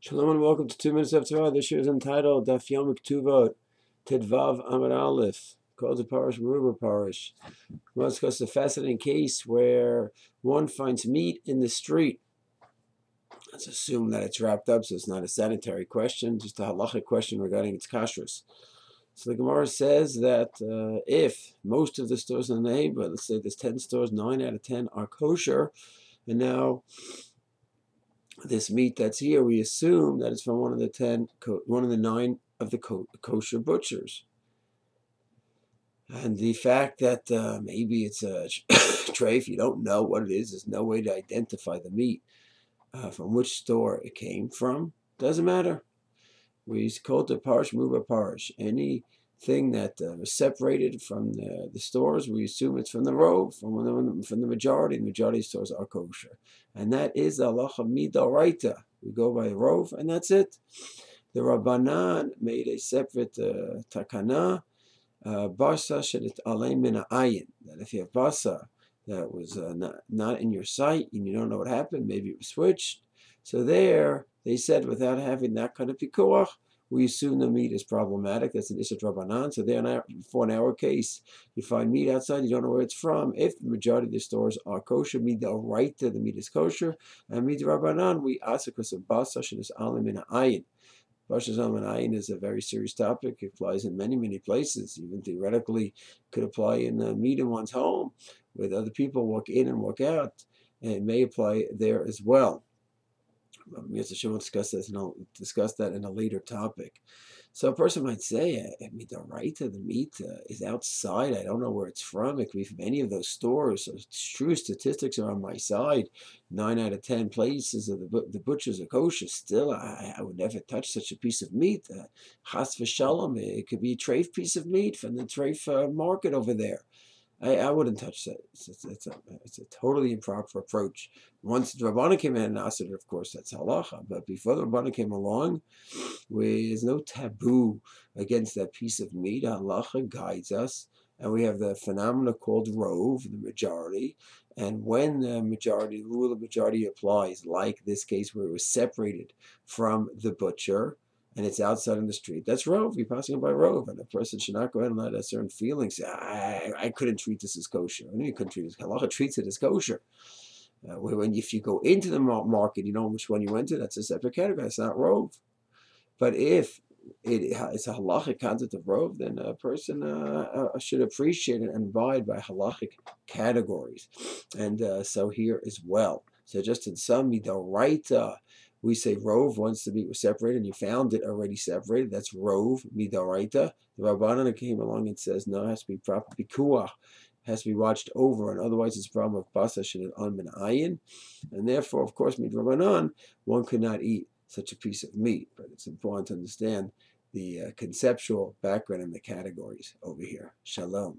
Shalom and welcome to 2 Minutes of Torah. This year is entitled Daf Yomi Ketuvoth Tedvav Amud Aleph, called the Parish Meruba Parish. We'll discuss a fascinating case where one finds meat in the street. Let's assume that it's wrapped up, so it's not a sanitary question, just a halachic question regarding its Kashruth. So the Gemara says that if most of the stores in the neighborhood, let's say there's 10 stores, 9 out of 10 are kosher, and now this meat that's here, we assume that it's from one of the 9 of the kosher butchers. And the fact that maybe it's a treif, you don't know what it is, there's no way to identify the meat from which store it came from, doesn't matter. We call it the parish muba parish. Anything that was separated from the stores, we assume it's from the rove, from the majority. The majority of stores are kosher, and that is the halacha midoraita. We go by the rove, and that's it. The Rabbanan made a separate takana, basa shelit alei min ayin. That if you have basa that was not in your sight and you don't know what happened, maybe it was switched. So there, they said, without having that kind of pikuach, we assume the meat is problematic. That's an Isat Rabbanan. So there, for in our case, you find meat outside, you don't know where it's from. If the majority of the stores are kosher, midoraita, the meat is kosher. And midrabanan, we ask because of basa shenis alim min ayin. Basa shenis ayin is a very serious topic. It applies in many, many places. Even theoretically, could apply in meat in one's home, with other people walk in and walk out. And it may apply there as well. We'll discuss that in a later topic. So a person might say, the meat is outside. I don't know where it's from. It could be from any of those stores. So true statistics are on my side. 9 out of 10 places of the butchers are kosher. Still, I would never touch such a piece of meat. Chas v'shalom, it could be a treif piece of meat from the treif market over there. I wouldn't touch that. It's a totally improper approach. Once the Rabbanan came in and asked it, of course, that's halacha. But before the Rabbanan came along, there's no taboo against that piece of meat. Halacha guides us. And we have the phenomena called rove, the majority. And when the rule of majority applies, like this case where it was separated from the butcher, and it's outside in the street, that's rove. You're passing by rove, and a person should not go ahead and let a certain feeling say, I couldn't treat this as kosher. I know you couldn't treat it. Halacha treats it as kosher. If you go into the market, you know which one you went to, that's a separate category. That's not rove. But if it's a halachic concept of rove, then a person should appreciate it and abide by halachic categories. And so here as well. So just in some midoraita, we say rove once the meat was separated and you found it already separated. That's rove, midoraita. The Rabbanan came along and says, no, it has to be proper pikuach. Has to be watched over, and otherwise it's a problem of basa shenet on min ayin. And therefore, of course, midrabanan, one could not eat such a piece of meat. But it's important to understand the conceptual background and the categories over here. Shalom.